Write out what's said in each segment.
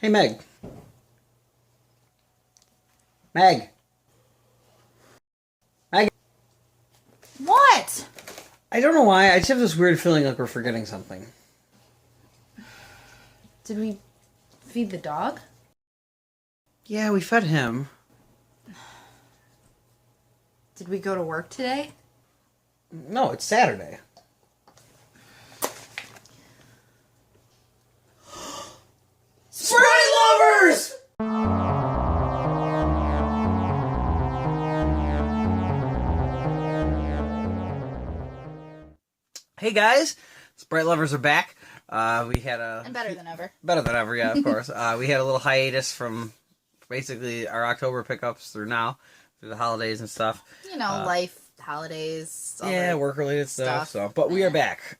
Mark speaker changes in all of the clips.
Speaker 1: Hey, Meg. Meg. Meg.
Speaker 2: What?
Speaker 1: I don't know why. I just have this weird feeling like we're forgetting something.
Speaker 2: Did we feed the dog?
Speaker 1: Yeah, we fed him.
Speaker 2: Did we go to work today?
Speaker 1: No, it's Saturday. Sprite Lovers! Hey guys, Sprite Lovers are back. We had a...
Speaker 2: And better than ever.
Speaker 1: Better than ever, yeah, of course. We had a little hiatus from basically our October pickups through now, through the holidays and stuff.
Speaker 2: You know, life, holidays, all
Speaker 1: yeah,
Speaker 2: that
Speaker 1: work-related stuff. So, but we are back.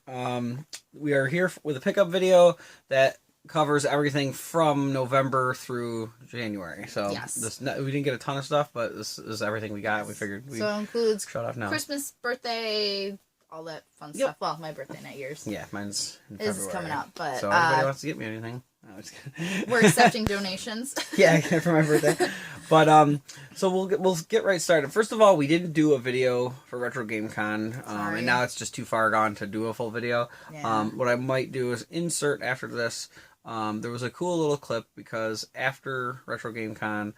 Speaker 1: We are here with a pickup video that covers everything from November through January. So
Speaker 2: yes.
Speaker 1: We didn't get a ton of stuff, but this is everything we got. We figured we
Speaker 2: so it includes
Speaker 1: shut off now.
Speaker 2: Christmas, birthday, all that fun stuff. Well, my birthday, not yours.
Speaker 1: Yeah, mine's in
Speaker 2: is
Speaker 1: February.
Speaker 2: Coming up, but
Speaker 1: so anybody wants to get me anything? No, just kidding.
Speaker 2: We're accepting donations.
Speaker 1: Yeah, for my birthday. But so we'll get right started. First of all, we didn't do a video for Retro Game Con, and now it's just too far gone to do a full video.
Speaker 2: Yeah.
Speaker 1: What I might do is insert after this. There was a cool little clip because after Retro Game Con,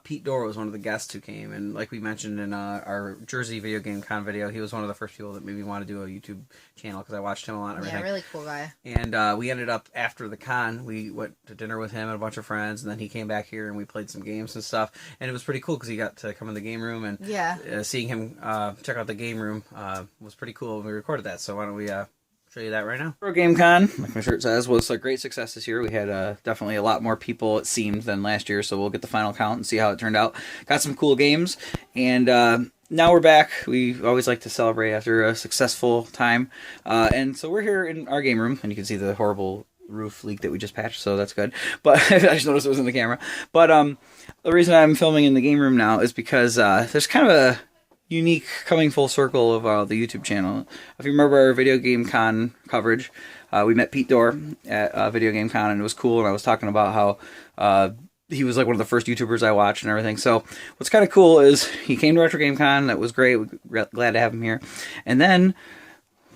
Speaker 1: Pete Dorr was one of the guests who came, and like we mentioned in our Jersey Video Game Con video, he was one of the first people that made me want to do a YouTube channel because I watched him a lot and everything.
Speaker 2: Yeah, really cool guy.
Speaker 1: And we ended up, after the con, we went to dinner with him and a bunch of friends, and then he came back here and we played some games and stuff, and it was pretty cool because he got to come in the game room, and seeing him check out the game room was pretty cool when we recorded that, so why don't we... show you that right now. Retro Game Con, like my shirt says, was a great success this year. We had definitely a lot more people, it seemed, than last year, so we'll get the final count and see how it turned out. Got some cool games, and now we're back. We always like to celebrate after a successful time, and so we're here in our game room, and you can see the horrible roof leak that we just patched, so that's good. But I just noticed it was in the camera. But the reason I'm filming in the game room now is because there's kind of a unique coming full circle of the YouTube channel. If you remember our Video Game Con coverage, we met Pete Dorr at Video Game Con, and it was cool, and I was talking about how he was like one of the first YouTubers I watched and everything. So what's kind of cool is he came to Retro Game Con. That was great. We're glad to have him here. And then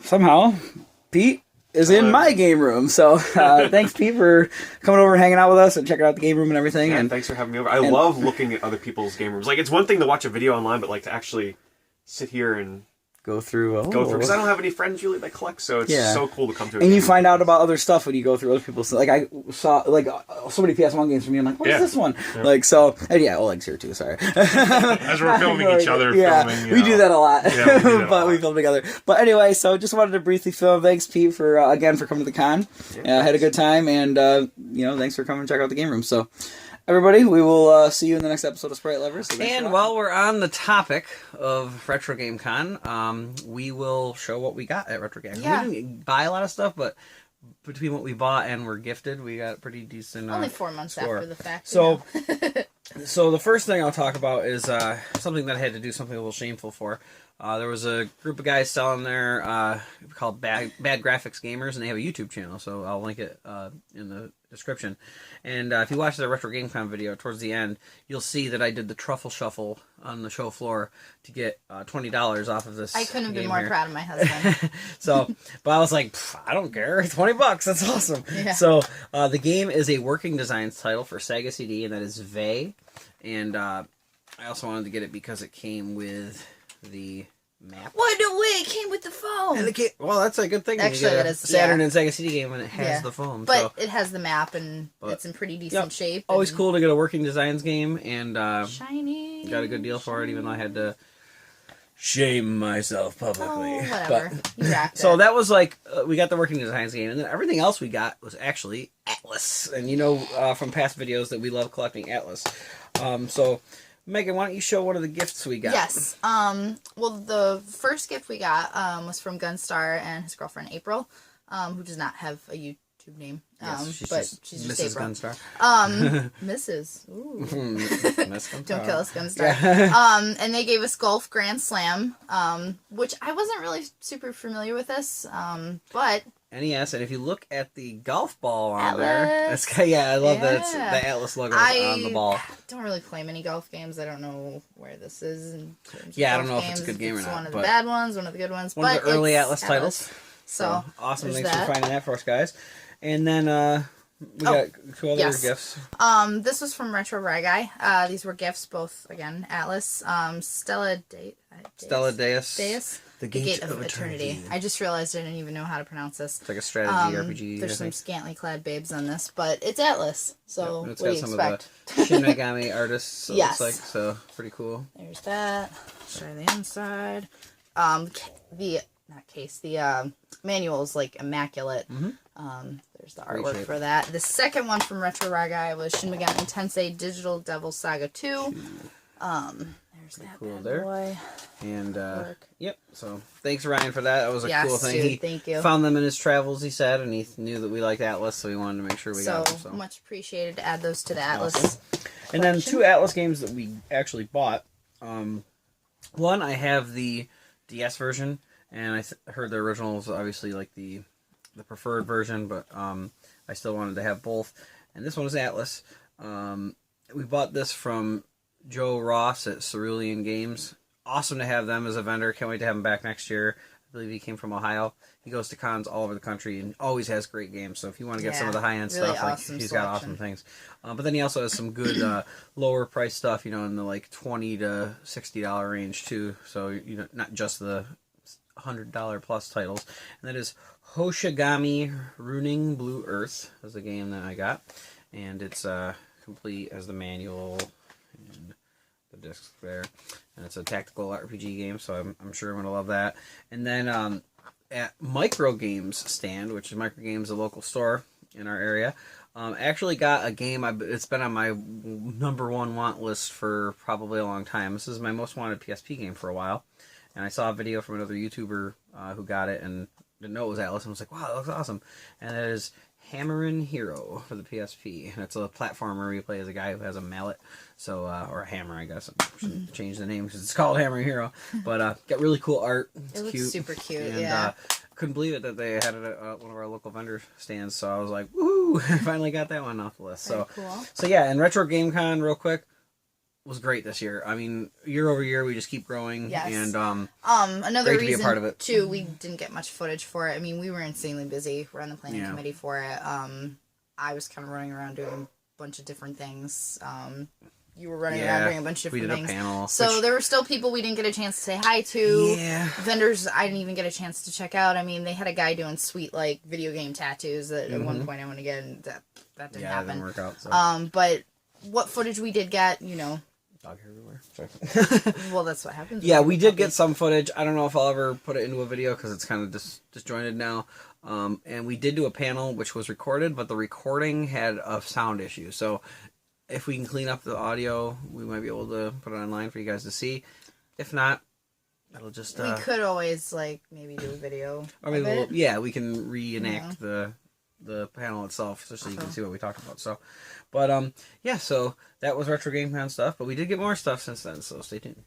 Speaker 1: somehow Pete is in my game room. So thanks, Pete, for coming over and hanging out with us and checking out the game room and everything.
Speaker 3: Yeah,
Speaker 1: and
Speaker 3: thanks for having me over. I love looking at other people's game rooms. Like, it's one thing to watch a video online, but like to actually sit here and
Speaker 1: go through
Speaker 3: because I don't have any friends really that collect, so it's so cool to come to.
Speaker 1: And you find out about other stuff when you go through other people's. Like I saw so many PS1 games from you. I'm like, what is this one? Yeah. Like so, and Oleg's here too. Sorry.
Speaker 3: As we're filming each other, filming,
Speaker 1: we do that a lot.
Speaker 3: Yeah, we do that
Speaker 1: but we film together. But anyway, so just wanted to briefly film. Thanks, Pete, for again for coming to the con. Yeah, had a good time, and thanks for coming and check out the game room. So. Everybody, we will see you in the next episode of Sprite Lovers. So and while we're on the topic of Retro Game Con, we will show what we got at Retro Game Con.
Speaker 2: Yeah.
Speaker 1: We didn't buy a lot of stuff, but between what we bought and were gifted, we got a pretty decent
Speaker 2: only 4 months
Speaker 1: score.
Speaker 2: After the fact.
Speaker 1: So, so the first thing I'll talk about is something that I had to do something a little shameful for. There was a group of guys selling their called Bad Graphics Gamers, and they have a YouTube channel, so I'll link it in the description. And if you watch the Retro Game Con video, towards the end, you'll see that I did the truffle shuffle on the show floor to get $20 off of this.
Speaker 2: I couldn't have been more proud of my husband.
Speaker 1: So, but I was like, I don't care, $20, that's awesome.
Speaker 2: Yeah.
Speaker 1: So the game is a Working Designs title for Sega CD, and that is Vey. And I also wanted to get it because it came with the map.
Speaker 2: What? No way! It came with the phone.
Speaker 1: And well, that's a good thing.
Speaker 2: Actually,
Speaker 1: when you get
Speaker 2: it
Speaker 1: a
Speaker 2: is
Speaker 1: Saturn and Sega CD game when it has the phone.
Speaker 2: But
Speaker 1: so.
Speaker 2: it has the map, and it's in pretty decent shape.
Speaker 1: Always cool to get a Working Designs game, and
Speaker 2: shiny.
Speaker 1: Got a good deal for it, even though I had to shame myself publicly.
Speaker 2: Oh, whatever. You racked
Speaker 1: so
Speaker 2: it.
Speaker 1: that was like we got the Working Designs game, and then everything else we got was actually Atlas, and from past videos that we love collecting Atlas. So. Megan, why don't you show one of the gifts we got?
Speaker 2: Yes. Well, the first gift we got was from Gunstar and his girlfriend April, who does not have a YouTube name. She's just
Speaker 1: Mrs.
Speaker 2: April.
Speaker 1: Gunstar.
Speaker 2: Mrs. Ooh.
Speaker 1: Miss Gunstar.
Speaker 2: Don't kill us, Gunstar. Yeah. And they gave us Golf Grand Slam, which I wasn't really super familiar with this, but
Speaker 1: NES, and if you look at the golf ball on
Speaker 2: Atlas.
Speaker 1: there, that's I love that it's, the Atlas logo on the ball.
Speaker 2: I don't really play many golf games. I don't know where this is in terms of
Speaker 1: I
Speaker 2: golf
Speaker 1: don't know
Speaker 2: games.
Speaker 1: if it's a good game or not.
Speaker 2: One of the bad ones, one of the good ones.
Speaker 1: One of the early Atlas titles.
Speaker 2: So
Speaker 1: awesome! Thanks for finding that for us, guys. And then we got 2 other gifts.
Speaker 2: This was from Retro Rye Guy. These were gifts, both again Atlas. Stella Deus. The Gate of Eternity. I just realized I didn't even know how to pronounce this.
Speaker 1: It's like a strategy RPG.
Speaker 2: There's some scantily clad babes on this, but it's Atlas. So
Speaker 1: it's
Speaker 2: what
Speaker 1: got
Speaker 2: do you
Speaker 1: some
Speaker 2: expect?
Speaker 1: of the Shin Megami artists.
Speaker 2: Yes.
Speaker 1: It looks like so pretty cool.
Speaker 2: There's that. Show you the inside. The manual is like immaculate. There's the artwork for that. The second one from Retro Rye Guy was Shin Megami Tensei Digital Devil Saga 2. There's that
Speaker 1: cool
Speaker 2: bad
Speaker 1: there.
Speaker 2: boy.
Speaker 1: And yep. So thanks Ryan for that. That was a cool thing.
Speaker 2: Dude, thank you.
Speaker 1: Found them in his travels, he said, and he knew that we liked Atlas, so he wanted to make sure we got them. So
Speaker 2: much appreciated to add those to the Atlas.
Speaker 1: Awesome. And then 2 Atlas games that we actually bought. One, I have the DS version, and I heard the original was obviously like the preferred version, but I still wanted to have both. And this one is Atlas. We bought this from Joe Ross at Cerulean Games. Awesome to have them as a vendor. Can't wait to have him back next year. I believe he came from Ohio. He goes to cons all over the country and always has great games. So if you want to get some of the high-end
Speaker 2: really
Speaker 1: stuff, like
Speaker 2: awesome
Speaker 1: he's
Speaker 2: selection.
Speaker 1: got awesome things. But then he also has some good lower price stuff, in the like $20 to $60 range too. So not just the $100 plus titles. And that is Hoshigami Ruining Blue Earth is the game that I got, and it's complete as the manual and the discs there, and it's a tactical RPG game, so I'm sure I'm gonna love that. And then at Micro Games stand, which is Micro Games, a local store in our area, actually got a game. It's been on my #1 want list for probably a long time. This is my most wanted PSP game for a while, and I saw a video from another YouTuber who got it and didn't know it was Atlas, and was like, wow, that looks awesome. And it is Hammerin' Hero for the PSP, and it's a platformer where you play as a guy who has a mallet, so or a hammer, I guess. I shouldn't change the name because it's called Hammerin' Hero, but got really cool art. It's
Speaker 2: looks
Speaker 1: cute.
Speaker 2: super cute,
Speaker 1: and,
Speaker 2: yeah.
Speaker 1: Couldn't believe it that they had it at one of our local vendor stands, so I was like, woohoo! I finally got that one off the list.
Speaker 2: Very
Speaker 1: so
Speaker 2: cool.
Speaker 1: So yeah, and Retro Game Con, real quick, was great this year. I mean, year over year, we just keep growing.
Speaker 2: Yes.
Speaker 1: And
Speaker 2: another
Speaker 1: great
Speaker 2: reason
Speaker 1: to be a part of it.
Speaker 2: too, we didn't get much footage for it. I mean, we were insanely busy. We're on the planning committee for it. I was kind of running around doing a bunch of different things. You were running around doing a bunch of different things.
Speaker 1: We did a panel.
Speaker 2: So there were still people we didn't get a chance to say hi to.
Speaker 1: Yeah.
Speaker 2: Vendors I didn't even get a chance to check out. I mean, they had a guy doing sweet like video game tattoos that at one point I want to get, and that didn't happen.
Speaker 1: That didn't work out. So.
Speaker 2: But what footage we did get,
Speaker 1: Dog hair everywhere. Sorry.
Speaker 2: well, that's what happens.
Speaker 1: Yeah, we did get some footage. I don't know if I'll ever put it into a video because it's kind of disjointed now. And we did do a panel which was recorded, but the recording had a sound issue. So if we can clean up the audio, we might be able to put it online for you guys to see. If not, it'll just...
Speaker 2: we could always, maybe do a video
Speaker 1: or maybe
Speaker 2: of it.
Speaker 1: we can reenact the panel itself just so you can see what we talked about. So, but, so that was Retro Game Con stuff, but we did get more stuff since then, so stay tuned.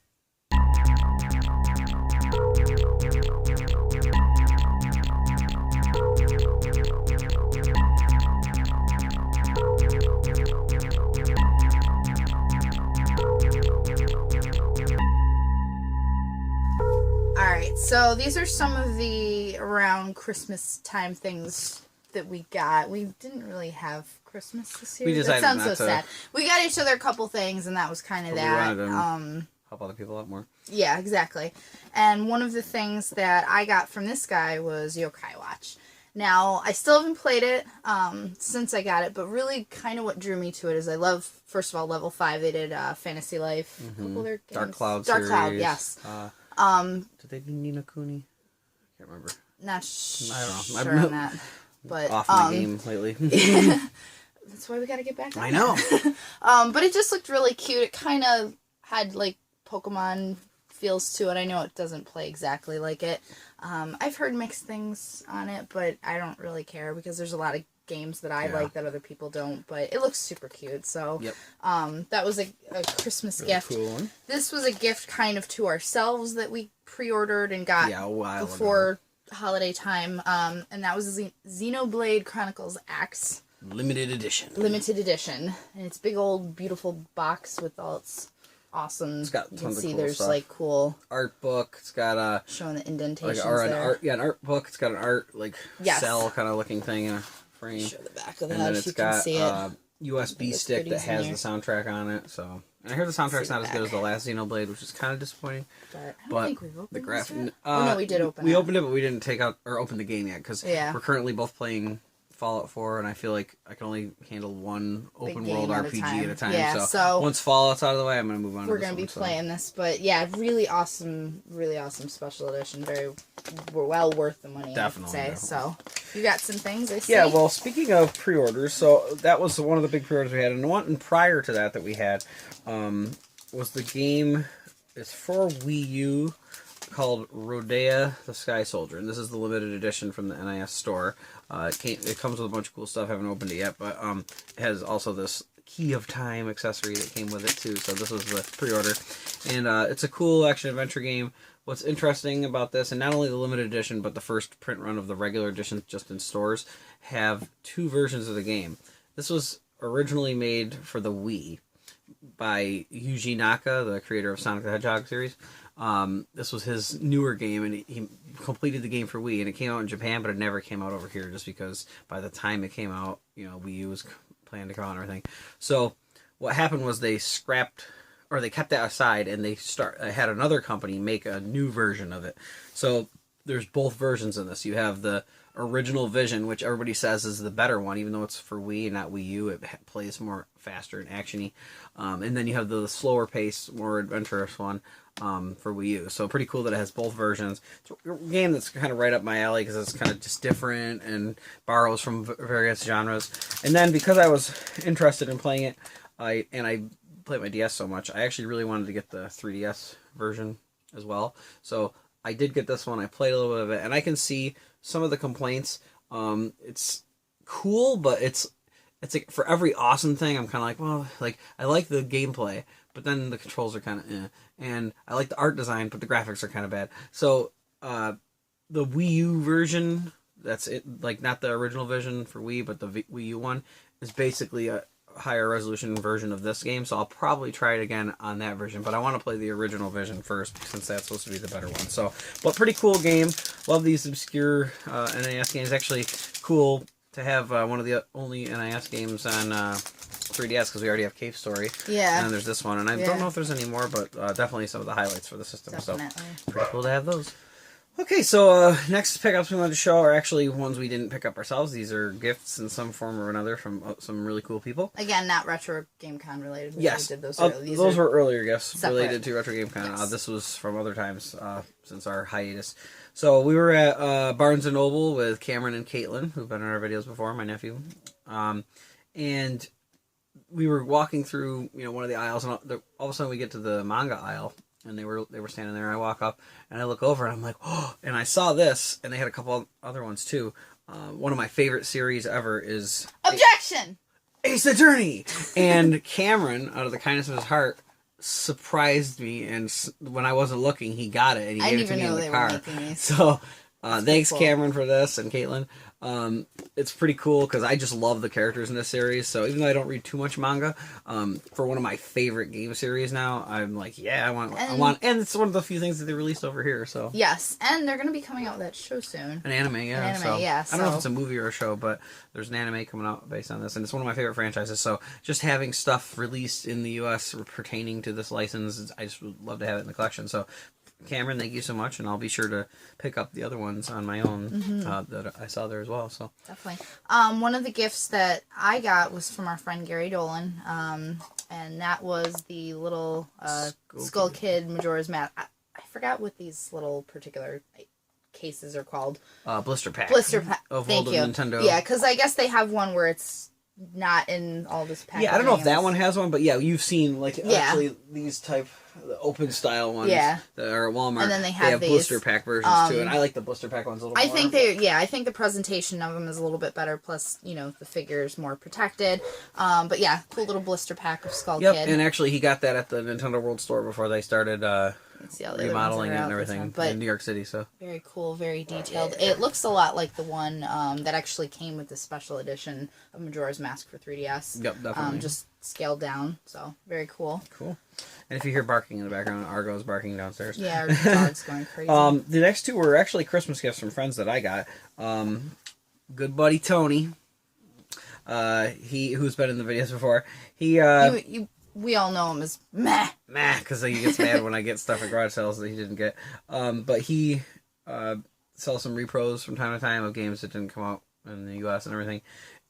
Speaker 2: So these are some of the around Christmas time things that we got. We didn't really have Christmas this year.
Speaker 1: We decided
Speaker 2: that sounds
Speaker 1: not
Speaker 2: so
Speaker 1: to.
Speaker 2: sad. We got each other a couple things, and that was kind of that.
Speaker 1: We wanted to help other people out more.
Speaker 2: Yeah, exactly. And one of the things that I got from this guy was Yokai Watch. Now, I still haven't played it since I got it, but really kind of what drew me to it is I love, first of all, Level 5. They did Fantasy Life. A couple of their games.
Speaker 1: Dark Cloud
Speaker 2: Dark Cloud,
Speaker 1: series.
Speaker 2: yes.
Speaker 1: Did they do Ni no Kuni? I can't remember.
Speaker 2: Not
Speaker 1: I don't know.
Speaker 2: sure on that. But,
Speaker 1: off my game lately.
Speaker 2: That's why we got to get back on
Speaker 1: I know.
Speaker 2: but it just looked really cute. It kind of had, Pokemon feels to it. I know it doesn't play exactly like it. I've heard mixed things on it, but I don't really care because there's a lot of games that I like that other people don't, but it looks super cute. So that was a Christmas gift.
Speaker 1: Cool one.
Speaker 2: This was a gift kind of to ourselves that we pre-ordered and got
Speaker 1: a while
Speaker 2: before holiday time, and that was Xenoblade Chronicles X.
Speaker 1: Limited edition.
Speaker 2: Limited edition. And it's big old beautiful box with all its awesome.
Speaker 1: It's got
Speaker 2: you
Speaker 1: tons
Speaker 2: can see
Speaker 1: of cool
Speaker 2: there's
Speaker 1: stuff.
Speaker 2: like cool
Speaker 1: art book. It's got a
Speaker 2: showing the indentations
Speaker 1: an art book. It's got an art cell kind of looking thing in a frame.
Speaker 2: Show the back of that
Speaker 1: and then
Speaker 2: if
Speaker 1: it's
Speaker 2: you
Speaker 1: got
Speaker 2: can see it.
Speaker 1: USB stick that has the soundtrack on it. So and I hear the soundtrack's not as good as the last Xenoblade, which is kind of disappointing.
Speaker 2: But I don't think we've opened
Speaker 1: the graphic.
Speaker 2: no, we did open it.
Speaker 1: We opened it, but we didn't take out or open the game yet because we're currently both playing Fallout 4, and I feel like I can only handle one open world RPG at a time.
Speaker 2: Yeah,
Speaker 1: so once Fallout's out of the way, I'm going to move on.
Speaker 2: We're going to be playing this, but yeah, really awesome special edition. Very well worth the money,
Speaker 1: definitely,
Speaker 2: I would say. So you got some things, I see.
Speaker 1: Yeah, well, speaking of pre-orders, so that was one of the big pre-orders we had, and one prior to that we had was the game. It's for Wii U called Rodea the Sky Soldier, and this is the limited edition from the NIS store. It comes with a bunch of cool stuff. I haven't opened it yet, but it has also this Key of Time accessory that came with it too. So this was the pre-order, and it's a cool action-adventure game. What's interesting about this, and not only the limited edition, but the first print run of the regular edition just in stores, have two versions of the game. This was originally made for the Wii by Yuji Naka, the creator of Sonic the Hedgehog series. This was his newer game, and he completed the game for Wii, and it came out in Japan, but it never came out over here, just because by the time it came out, Wii U was planning to come out and everything. So what happened was they scrapped, or they kept that aside, and they had another company make a new version of it. So there's both versions in this. You have the original Vision, which everybody says is the better one, even though it's for Wii and not Wii U. It plays more faster and actiony. And then you have the slower pace, more adventurous one for Wii U. So pretty cool that it has both versions. It's a game that's kind of right up my alley because it's kind of just different and borrows from various genres. And then because I was interested in playing it, I played my DS so much, I actually really wanted to get the 3DS version as well. So I did get this one. I played a little bit of it, and I can see some of the complaints. It's cool, but it's like for every awesome thing, I'm kind of like, well, like I like the gameplay, but then the controls are kind of and I like the art design, but the graphics are kind of bad. So the Wii U version, that's it, like not the original version for Wii, but the Wii U one is basically a higher resolution version of this game, so I'll probably try it again on that version, but I want to play the original version first since that's supposed to be the better one. So, but pretty cool game. Love these obscure NIS games. Actually cool to have one of the only NIS games on 3DS because we already have Cave Story.
Speaker 2: Yeah.
Speaker 1: And then there's this one, and I don't know if there's any more, but definitely some of the highlights for the system.
Speaker 2: Definitely.
Speaker 1: So pretty cool to have those. Okay, so next pickups we wanted to show are actually ones we didn't pick up ourselves. These are gifts in some form or another from some really cool people.
Speaker 2: Again, not Retro Game Con related.
Speaker 1: Yes,
Speaker 2: did those
Speaker 1: those were earlier gifts related to Retro Game Con.
Speaker 2: Yes.
Speaker 1: This was from other times since our hiatus. So we were at Barnes & Noble with Cameron and Caitlin, who've been in our videos before, my nephew. And we were walking through one of the aisles, and all of a sudden we get to the manga aisle. And they were standing there, and I walk up, and I look over, and I'm like, oh, and I saw this, and they had a couple other ones, too. One of my favorite series ever is...
Speaker 2: Objection!
Speaker 1: Ace Attorney! And Cameron, out of the kindness of his heart, surprised me, and when I wasn't looking, he got it, and he gave it to me in the car. So, thanks, cool. Cameron, for this, and Caitlin. It's pretty cool because I just love the characters in this series. So even though I don't read too much manga, for one of my favorite game series now, I'm like, yeah, I want, and it's one of the few things that they released over here. So
Speaker 2: yes, and they're going to be coming out with that show soon.
Speaker 1: An anime, yeah.
Speaker 2: So
Speaker 1: I don't know if it's a movie or a show, but there's an anime coming out based on this, and it's one of my favorite franchises. So just having stuff released in the U.S. pertaining to this license, I just would love to have it in the collection. So. Cameron, thank you so much, and I'll be sure to pick up the other ones on my own that I saw there as well. So
Speaker 2: definitely. One of the gifts that I got was from our friend Gary Dolan, and that was the little Skull Kid Majora's Mask. I forgot what these little particular cases are called.
Speaker 1: Blister pack.
Speaker 2: Blister pack.
Speaker 1: Thank you. Nintendo.
Speaker 2: Yeah, because I guess they have one where it's not in all this packaging.
Speaker 1: Yeah, I don't know if that one has one, but yeah, you've seen actually these type the open style ones that are at Walmart.
Speaker 2: And then they have these
Speaker 1: blister pack versions too, and I like the blister pack ones a little more.
Speaker 2: I think the presentation of them is a little bit better, plus, the figure is more protected. But yeah, cool little blister pack of Skull Kid.
Speaker 1: And actually he got that at the Nintendo World Store before they started
Speaker 2: see all the
Speaker 1: remodeling it
Speaker 2: other
Speaker 1: and
Speaker 2: ones
Speaker 1: everything
Speaker 2: but
Speaker 1: in New York City. So
Speaker 2: very cool, very detailed. It looks a lot like the one that actually came with the special edition of Majora's Mask for 3DS.
Speaker 1: Yep, definitely.
Speaker 2: Just scaled down. So very cool.
Speaker 1: Cool. And if you hear barking in the background, Argo's barking downstairs.
Speaker 2: Yeah, our dog's going crazy.
Speaker 1: The next two were actually Christmas gifts from friends that I got. Good buddy Tony. Who's been in the videos before.
Speaker 2: We all know him as meh.
Speaker 1: Meh, because he gets mad when I get stuff at garage sales that he didn't get. But he sells some repros from time to time of games that didn't come out in the U.S. and everything.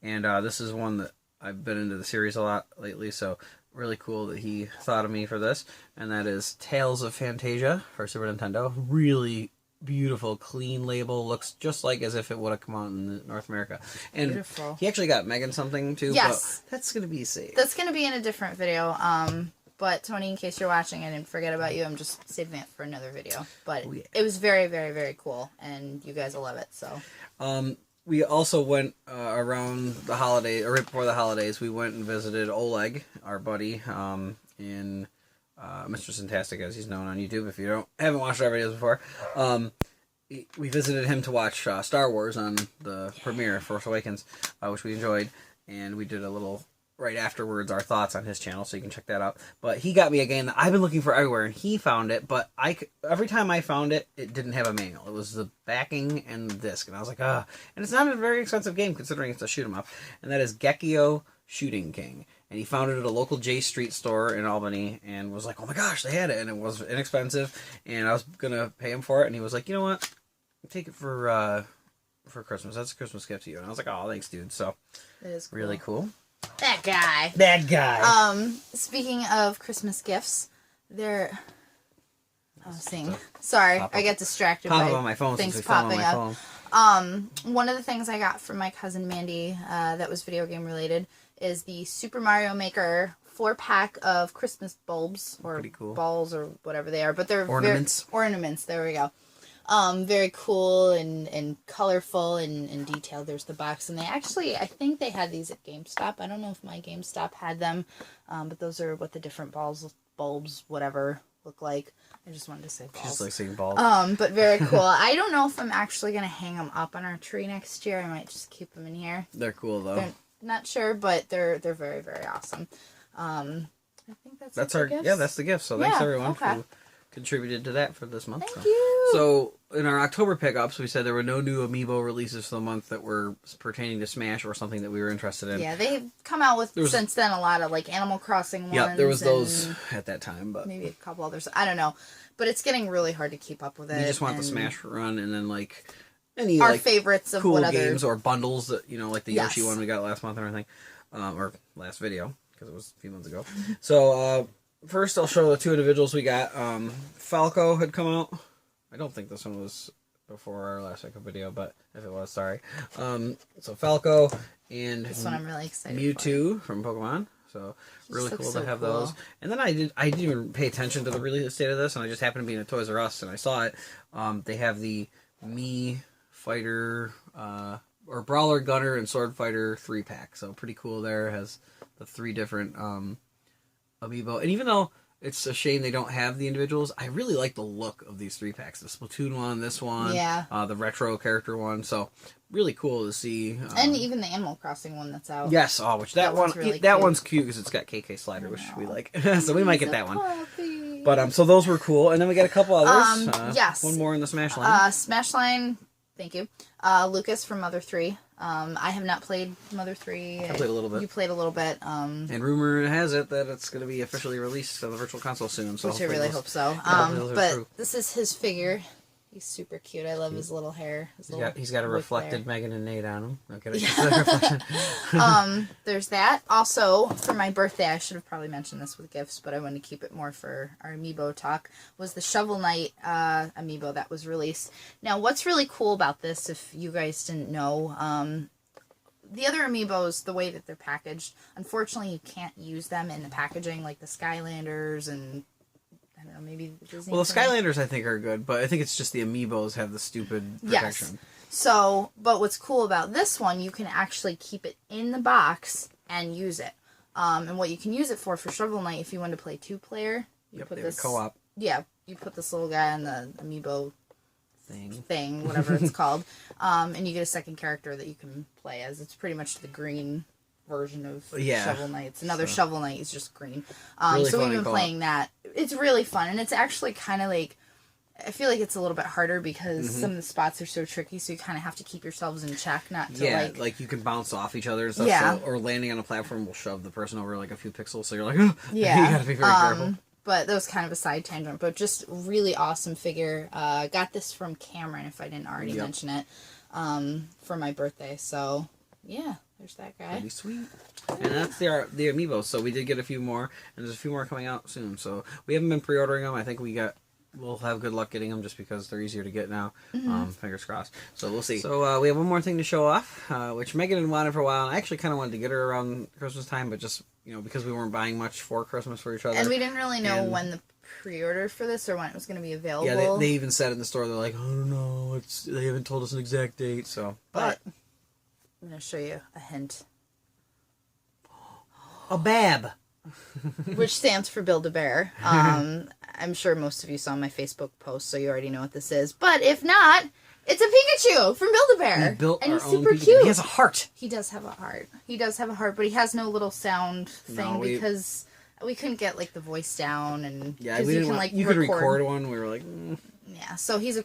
Speaker 1: And this is one that I've been into the series a lot lately, so really cool that he thought of me for this. And that is Tales of Fantasia for Super Nintendo. Really beautiful, clean label. Looks just like as if it would have come out in North America. And
Speaker 2: beautiful.
Speaker 1: He actually got Megan something too.
Speaker 2: Yes.
Speaker 1: But that's going to be safe.
Speaker 2: That's going to be in a different video. But Tony, in case you're watching, I didn't forget about you. I'm just saving it for another video. But It was very, very, very cool. And you guys will love it. So.
Speaker 1: We also went around the holiday, or right before the holidays, we went and visited Oleg, our buddy, in Mr. Fantastic, as he's known on YouTube. If you haven't watched our videos before, we visited him to watch Star Wars on the premiere, Force Awakens, which we enjoyed, and we did a little right afterwards our thoughts on his channel, so you can check that out. But he got me a game that I've been looking for everywhere, and he found it, but every time I found it, it didn't have a manual. It was the backing and the disc, and I was like, ah. And it's not a very expensive game, considering it's a shoot 'em up, and that is Gekio Shooting King. And he found it at a local J Street store in Albany, and was like, oh my gosh, they had it, and it was inexpensive, and I was going to pay him for it, and he was like, you know what, take it for Christmas. That's a Christmas gift to you. And I was like, oh, thanks, dude. So,
Speaker 2: it is cool.
Speaker 1: Really cool.
Speaker 2: That guy.
Speaker 1: That guy.
Speaker 2: Speaking of Christmas gifts, I was seeing. Sorry, I got distracted by
Speaker 1: on my phone
Speaker 2: things popping up. One of the things I got from my cousin Mandy that was video game related is the Super Mario Maker 4-pack of Christmas bulbs or cool. balls or whatever they are, but they're
Speaker 1: ornaments.
Speaker 2: Ornaments. There we go. Very cool and colorful and detailed. There's the box, and I think they had these at GameStop. I don't know if my GameStop had them, but those are what the different bulbs, whatever, look like. I just wanted to say balls.
Speaker 1: Just like saying balls.
Speaker 2: But very cool. I don't know if I'm actually going to hang them up on our tree next year. I might just keep them in here.
Speaker 1: They're cool, though.
Speaker 2: Not sure, but they're very, very awesome. I think that's our
Speaker 1: gifts. Yeah, that's the gift. So thanks everyone who contributed to that for this month.
Speaker 2: Thank you.
Speaker 1: So in our October pickups, we said there were no new Amiibo releases for the month that were pertaining to Smash or something that we were interested in.
Speaker 2: Yeah, they've come out with since then a lot of like Animal Crossing ones.
Speaker 1: Yeah, there was those at that time, but
Speaker 2: maybe a couple others. I don't know, but it's getting really hard to keep up with it.
Speaker 1: You just want the Smash run, and then like
Speaker 2: our favorites of
Speaker 1: cool
Speaker 2: what
Speaker 1: games
Speaker 2: other
Speaker 1: or bundles that like the Yoshi one we got last month or anything, or last video because it was a few months ago. So first I'll show the two individuals we got. Falco had come out. I don't think this one was before our last video, but if it was, sorry. So Falco and
Speaker 2: this one I'm really excited
Speaker 1: Mewtwo from Pokemon. So really cool to have those. And then I didn't even pay attention to the release date of this, and I just happened to be in a Toys R Us and I saw it. They have the Mii Fighter or Brawler, Gunner, and Sword Fighter 3-pack. So pretty cool there. It has the 3 different Amiibo. And even though it's a shame they don't have the individuals, I really like the look of these 3-packs. The Splatoon one, this one, the retro character one. So really cool to see.
Speaker 2: And even the Animal Crossing one that's out.
Speaker 1: Yes, which that one's cute because it's got KK Slider, which we like. So we might get that one.
Speaker 2: Puppy.
Speaker 1: But so those were cool. And then we got a couple others.
Speaker 2: Yes.
Speaker 1: One more in the Smash line.
Speaker 2: Smash line. Thank you. Lucas from Mother 3. I have not played Mother 3.
Speaker 1: I played a little bit.
Speaker 2: You played a little bit.
Speaker 1: And rumor has it that it's going to be officially released on the Virtual Console soon. So
Speaker 2: which I really hope so. But this is his figure. He's super cute. I love his little hair.
Speaker 1: He's got a reflected Megan and Nate on him. Okay,
Speaker 2: there's that. Also, for my birthday, I should have probably mentioned this with gifts, but I wanted to keep it more for our Amiibo talk, was the Shovel Knight Amiibo that was released. Now, what's really cool about this, if you guys didn't know, the other Amiibos, the way that they're packaged, unfortunately, you can't use them in the packaging, like the Skylanders and I don't know, maybe the Disney.
Speaker 1: Well, the Skylanders I think are good, but I think it's just the Amiibos have the stupid protection.
Speaker 2: Yes. So, but what's cool about this one, you can actually keep it in the box and use it. And what you can use it for Shovel Knight, if you want to play 2-player, you put this
Speaker 1: co-op.
Speaker 2: Yeah, you put this little guy on the Amiibo thing, whatever it's called, and you get a second character that you can play as. It's pretty much the green version of Shovel Knight. It's another Shovel Knight. He's just green.
Speaker 1: Really
Speaker 2: so we've been playing that. It's really fun, and it's actually kind of like, I feel like it's a little bit harder because some of the spots are so tricky, so you kind of have to keep yourselves in check, not to
Speaker 1: like you can bounce off each other and stuff, so, or landing on a platform will shove the person over like a few pixels, so you're like, oh, you gotta be very careful.
Speaker 2: But that was kind of a side tangent, but just really awesome figure. Got this from Cameron, if I didn't already mention it, for my birthday, so yeah. There's that guy.
Speaker 1: Pretty sweet. And that's the Amiibo. So we did get a few more, and there's a few more coming out soon. So we haven't been pre-ordering them. I think we'll have good luck getting them just because they're easier to get now. Fingers crossed. So we'll see. So we have one more thing to show off, which Megan had wanted for a while. I actually kind of wanted to get her around Christmas time, but just because we weren't buying much for Christmas for each other,
Speaker 2: and we didn't really know when the pre-order for this or when it was going to be available.
Speaker 1: Yeah, they even said in the store, they're like, oh no, they haven't told us an exact date. So, but
Speaker 2: I'm going to show you a hint.
Speaker 1: A bab.
Speaker 2: Which stands for Build-A-Bear. I'm sure most of you saw my Facebook post, so you already know what this is. But if not, it's a Pikachu from Build-A-Bear. And he's super cute.
Speaker 1: He has a heart.
Speaker 2: He does have a heart. He does have a heart, but he has no little sound thing because we couldn't get like the voice down. And
Speaker 1: yeah, we didn't you could record one. We were like...
Speaker 2: Yeah, so he's a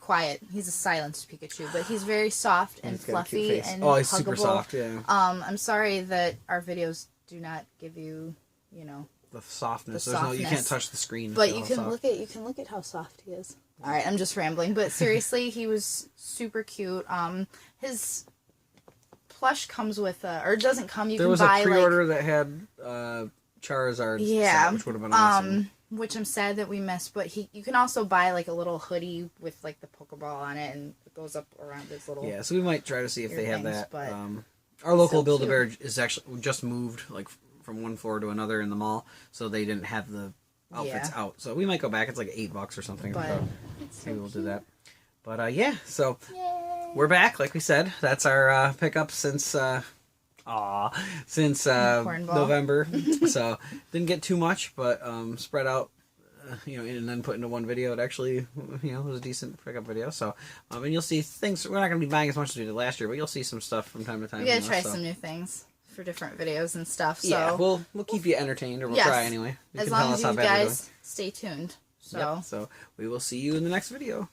Speaker 2: silenced Pikachu, but he's very soft and fluffy and
Speaker 1: he's
Speaker 2: huggable.
Speaker 1: super soft, yeah.
Speaker 2: I'm sorry that our videos do not give you,
Speaker 1: the softness. You can't touch the screen.
Speaker 2: But you can look at how soft he is. All right, I'm just rambling, but seriously, he was super cute. His plush comes with or doesn't come. You
Speaker 1: there
Speaker 2: can
Speaker 1: was
Speaker 2: buy
Speaker 1: a pre-order that had Charizard set, which would have been awesome.
Speaker 2: Which I'm sad that we missed, but you can also buy like a little hoodie with like the Pokeball on it, and it goes up around his little.
Speaker 1: Yeah, so we might try to see if they have that.
Speaker 2: But
Speaker 1: our local Build-A-Bear is actually just moved like from one floor to another in the mall, so they didn't have the outfits out. So we might go back. It's like $8 or something.
Speaker 2: But
Speaker 1: so maybe we'll do that. But yeah, so we're back. Like we said, that's our pickup since November. So didn't get too much, but spread out, and then put into one video. It actually, was a decent pickup video. So, and you'll see things. We're not going to be buying as much as we did last year, but you'll see some stuff from time to time.
Speaker 2: We gotta try some new things for different videos and stuff. So
Speaker 1: yeah, we'll keep you entertained, or we'll try anyway.
Speaker 2: As long as you guys stay tuned. So.
Speaker 1: Yep, so we will see you in the next video.